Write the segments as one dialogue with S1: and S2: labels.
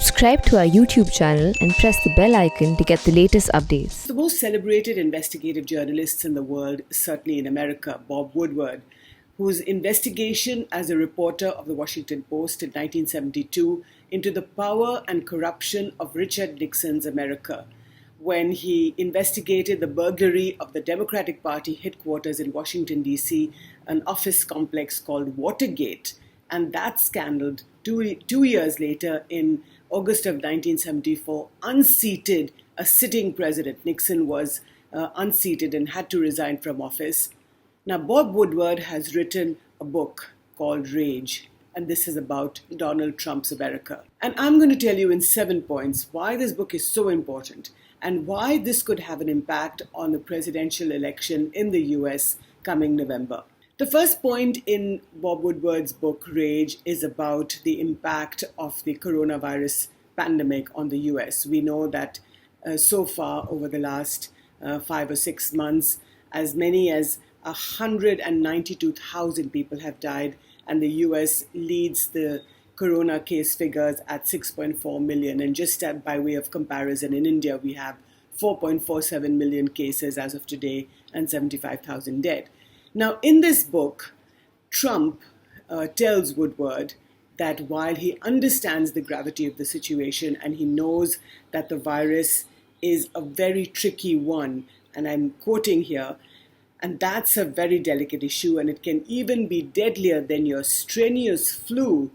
S1: Subscribe to our YouTube channel and press the bell icon to get the latest updates.
S2: The most celebrated investigative journalists in the world, certainly in America, Bob Woodward, whose investigation as a reporter of the Washington Post in 1972 into the power and corruption of Richard Nixon's America, when he investigated the burglary of the Democratic Party headquarters in Washington, D.C., an office complex called Watergate, and that scandal two years later, in August of 1974, unseated a sitting president. Nixon was unseated and had to resign from office. Now, Bob Woodward has written a book called Rage, and this is about Donald Trump's America. And I'm going to tell you in 7 points why this book is so important and why this could have an impact on the presidential election in the US coming November. The first point in Bob Woodward's book, Rage, is about the impact of the coronavirus pandemic on the US. We know that so far, over the last 5 or 6 months, as many as 192,000 people have died, and the US leads the corona case figures at 6.4 million. And just by way of comparison, in India, we have 4.47 million cases as of today and 75,000 dead. Now, in this book, Trump tells Woodward that while he understands the gravity of the situation and he knows that the virus is a very tricky one, and I'm quoting here, and that's a very delicate issue and it can even be deadlier than your strenuous flu,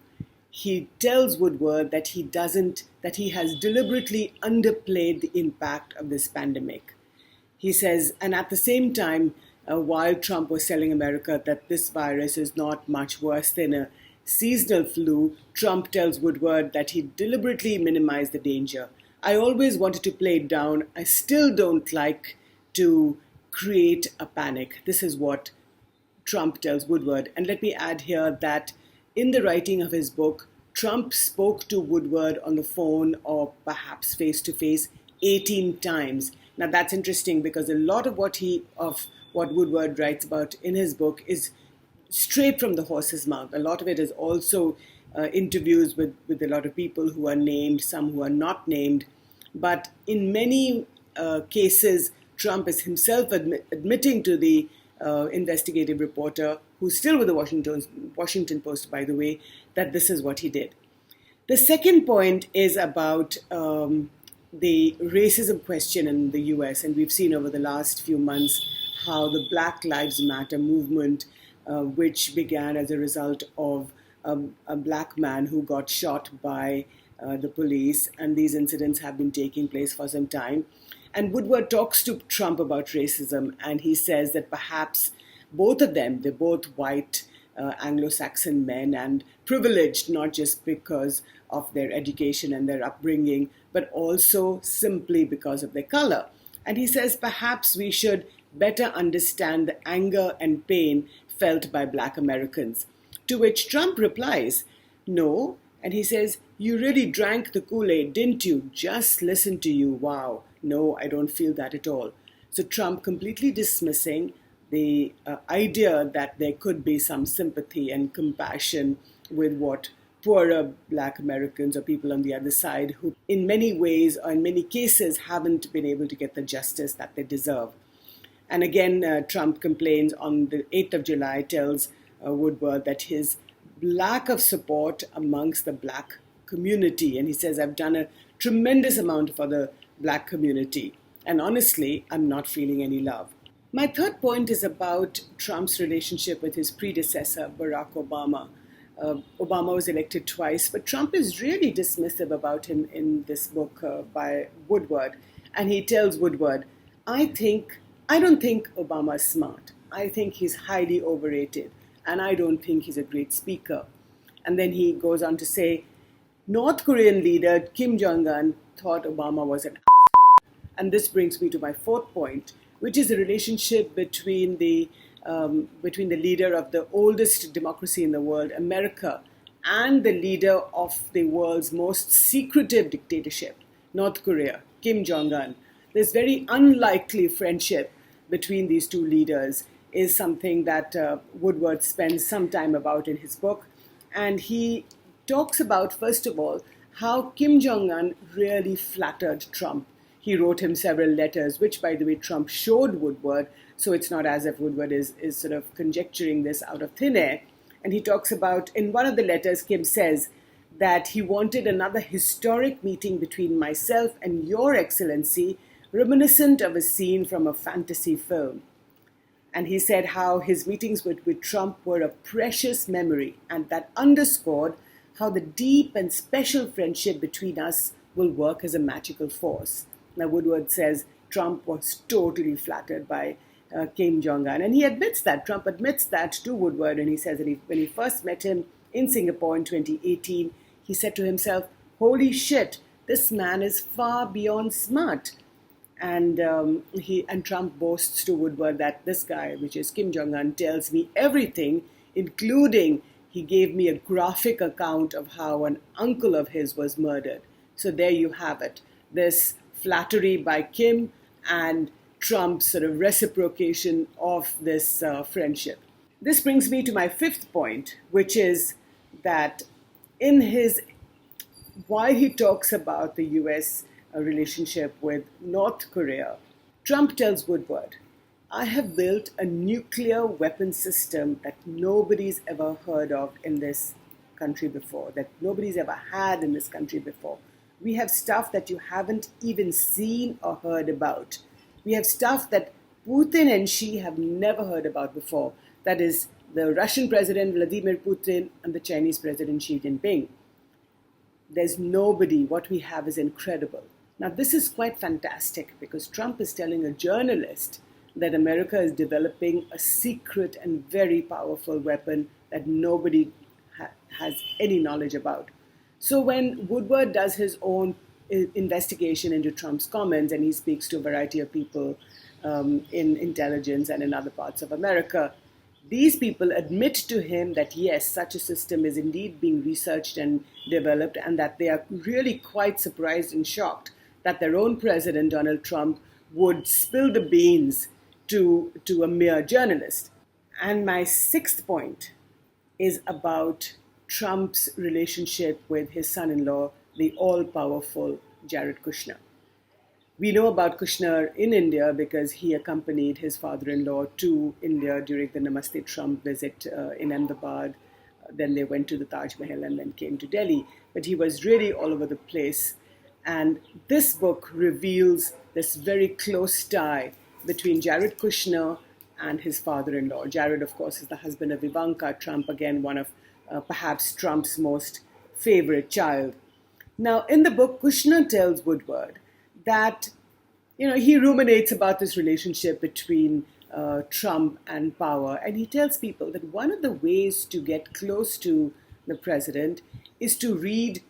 S2: he tells Woodward that he has deliberately underplayed the impact of this pandemic. He says, and at the same time, while Trump was telling America that this virus is not much worse than a seasonal flu, Trump tells Woodward that he deliberately minimized the danger. I always wanted to play it down. I still don't like to create a panic. This is what Trump tells Woodward. And let me add here that in the writing of his book, Trump spoke to Woodward on the phone or perhaps face-to-face 18 times. Now that's interesting because a lot of what Woodward writes about in his book is straight from the horse's mouth. A lot of it is also interviews with a lot of people who are named, some who are not named. But in many cases, Trump is himself admitting to the investigative reporter, who's still with the Washington Post, by the way, that this is what he did. The second point is about the racism question in the US, and we've seen over the last few months how the Black Lives Matter movement, which began as a result of a black man who got shot by the police, and these incidents have been taking place for some time. And Woodward talks to Trump about racism, and he says that perhaps both of them, they're both white Anglo-Saxon men and privileged, not just because of their education and their upbringing, but also simply because of their color. And he says perhaps we should better understand the anger and pain felt by Black Americans. To which Trump replies, no. And he says, you really drank the Kool-Aid, didn't you? Just listen to you. Wow. No, I don't feel that at all. So Trump completely dismissing the idea that there could be some sympathy and compassion with what poorer Black Americans or people on the other side who in many ways or in many cases haven't been able to get the justice that they deserve. And again, Trump complains on the 8th of July, tells Woodward that his lack of support amongst the Black community, and he says, I've done a tremendous amount for the Black community, and honestly, I'm not feeling any love. My third point is about Trump's relationship with his predecessor, Barack Obama. Obama was elected twice, but Trump is really dismissive about him in this book by Woodward. And he tells Woodward, I don't think Obama is smart. I think he's highly overrated. And I don't think he's a great speaker. And then he goes on to say, North Korean leader Kim Jongun thought Obama was an asshole. And this brings me to my fourth point, which is the relationship between the leader of the oldest democracy in the world, America, and the leader of the world's most secretive dictatorship, North Korea, Kim Jong-un. This very unlikely friendship between these two leaders is something that Woodward spends some time about in his book. And he talks about, first of all, how Kim Jong-un really flattered Trump. He wrote him several letters, which, by the way, Trump showed Woodward, so it's not as if Woodward is sort of conjecturing this out of thin air. And he talks about, in one of the letters, Kim says that he wanted another historic meeting between myself and Your Excellency, reminiscent of a scene from a fantasy film. And he said how his meetings with Trump were a precious memory, and that underscored how the deep and special friendship between us will work as a magical force. Now, Woodward says Trump was totally flattered by Kim Jong-un, and he admits that. Trump admits that to Woodward, and he says that when he first met him in Singapore in 2018, he said to himself, "Holy shit, this man is far beyond smart." And Trump boasts to Woodward that this guy, which is Kim Jong-un, tells me everything, including he gave me a graphic account of how an uncle of his was murdered. So there you have it. This flattery by Kim and Trump's sort of reciprocation of this friendship. This brings me to my fifth point, which is that while he talks about the US relationship with North Korea, Trump tells Woodward, "I have built a nuclear weapon system that nobody's ever heard of in this country before, that nobody's ever had in this country before. We have stuff that you haven't even seen or heard about. We have stuff that Putin and Xi have never heard about before. That is the Russian President Vladimir Putin and the Chinese President Xi Jinping. There's nobody. What we have is incredible." Now, this is quite fantastic because Trump is telling a journalist that America is developing a secret and very powerful weapon that nobody has any knowledge about. So when Woodward does his own investigation into Trump's comments, and he speaks to a variety of people in intelligence and in other parts of America, these people admit to him that yes, such a system is indeed being researched and developed, and that they are really quite surprised and shocked that their own president, Donald Trump, would spill the beans to a mere journalist. And my sixth point is about Trump's relationship with his son-in-law, the all-powerful Jared Kushner. We know about Kushner in India because he accompanied his father-in-law to India during the Namaste Trump visit in Ahmedabad. Then they went to the Taj Mahal and then came to Delhi. But he was really all over the place. And this book reveals this very close tie between Jared Kushner and his father-in-law. Jared, of course, is the husband of Ivanka Trump, again, one of perhaps Trump's most favorite child. Now, in the book, Kushner tells Woodward that, he ruminates about this relationship between Trump and power. And he tells people that one of the ways to get close to the president is to read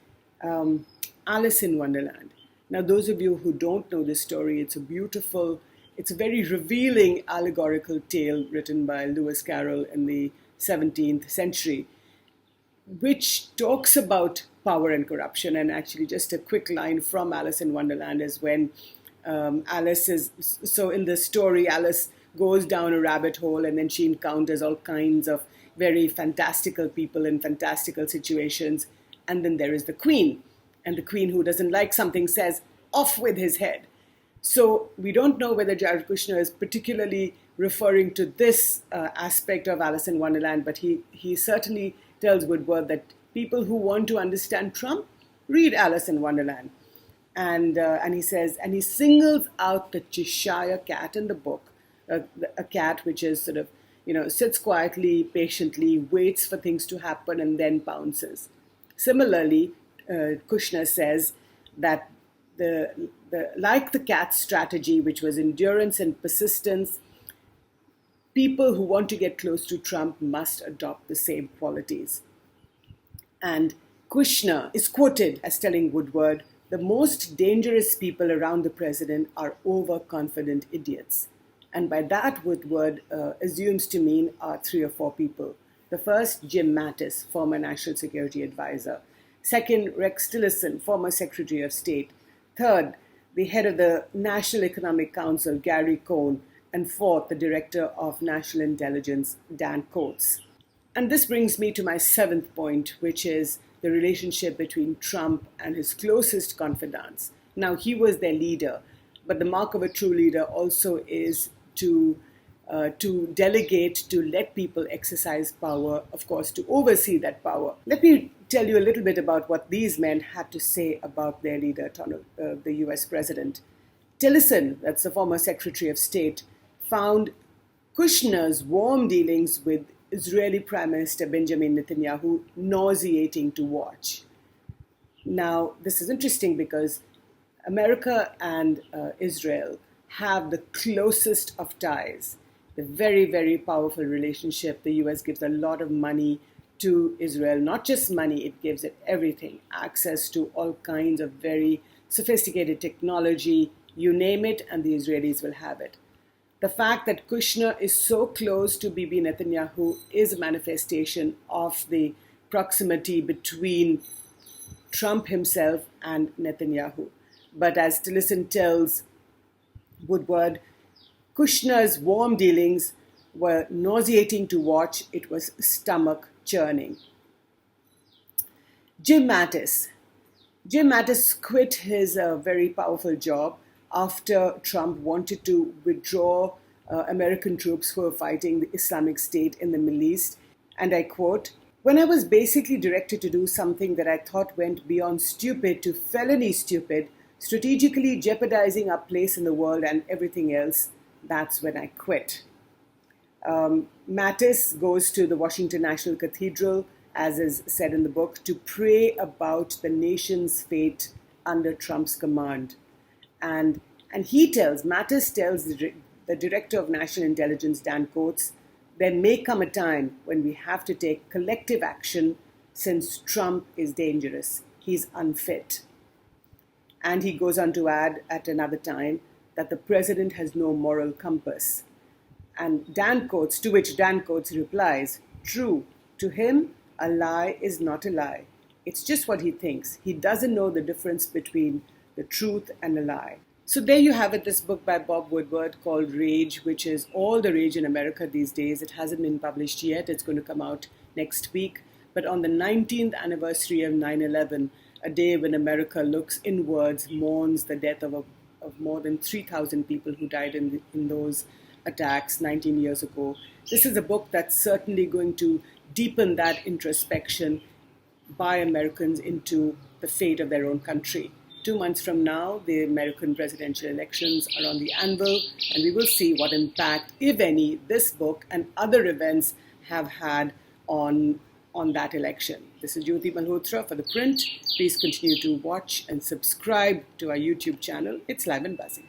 S2: Alice in Wonderland. Now, those of you who don't know this story, it's a very revealing allegorical tale written by Lewis Carroll in the 17th century, which talks about power and corruption. And actually, just a quick line from Alice in Wonderland is when in the story, Alice goes down a rabbit hole and then she encounters all kinds of very fantastical people in fantastical situations. And then there is the queen. And the queen, who doesn't like something, says, "Off with his head." So we don't know whether Jared Kushner is particularly referring to this aspect of Alice in Wonderland, but he certainly tells Woodward that people who want to understand Trump, read Alice in Wonderland. And he says, and he singles out the Cheshire cat in the book, a cat which is sort of, sits quietly, patiently, waits for things to happen and then pounces. Similarly, Kushner says that like the cat's strategy, which was endurance and persistence, people who want to get close to Trump must adopt the same qualities. And Kushner is quoted as telling Woodward, "The most dangerous people around the president are overconfident idiots." And by that, Woodward assumes to mean three or four people. The first, Jim Mattis, former National Security Advisor. Second, Rex Tillerson, former Secretary of State. Third, the head of the National Economic Council, Gary Cohn. And fourth, the Director of National Intelligence, Dan Coates. And this brings me to my seventh point, which is the relationship between Trump and his closest confidants. Now, he was their leader, but the mark of a true leader also is to delegate, to let people exercise power, of course, to oversee that power. Let me tell you a little bit about what these men had to say about their leader, the US president. Tillerson, that's the former Secretary of State, found Kushner's warm dealings with Israeli Prime Minister Benjamin Netanyahu nauseating to watch. Now, this is interesting because America and Israel have the closest of ties, the very, very powerful relationship. The US gives a lot of money to Israel, not just money, it gives it everything, access to all kinds of very sophisticated technology, you name it, and the Israelis will have it. The fact that Kushner is so close to Bibi Netanyahu is a manifestation of the proximity between Trump himself and Netanyahu. But as Tillerson tells Woodward, Kushner's warm dealings were nauseating to watch. It was stomach churning. Jim Mattis quit his very powerful job after Trump wanted to withdraw American troops who were fighting the Islamic State in the Middle East. And I quote, "When I was basically directed to do something that I thought went beyond stupid to felony stupid, strategically jeopardizing our place in the world and everything else, that's when I quit." Mattis goes to the Washington National Cathedral, as is said in the book, to pray about the nation's fate under Trump's command. And Mattis tells the Director of National Intelligence, Dan Coats, there may come a time when we have to take collective action since Trump is dangerous. He's unfit. And he goes on to add at another time that the president has no moral compass. And to which Dan Coats replies, true, to him, a lie is not a lie. It's just what he thinks. He doesn't know the difference between the truth and a lie. So there you have it, this book by Bob Woodward called Rage, which is all the rage in America these days. It hasn't been published yet. It's going to come out next week. But on the 19th anniversary of 9/11, a day when America looks inwards, mourns the death of more than 3,000 people who died in those attacks 19 years ago. This is a book that's certainly going to deepen that introspection by Americans into the fate of their own country. 2 months from now, the American presidential elections are on the anvil, and we will see what impact, if any, this book and other events have had on that election. This is Jyoti Malhotra for ThePrint. Please continue to watch and subscribe to our YouTube channel. It's live and buzzing.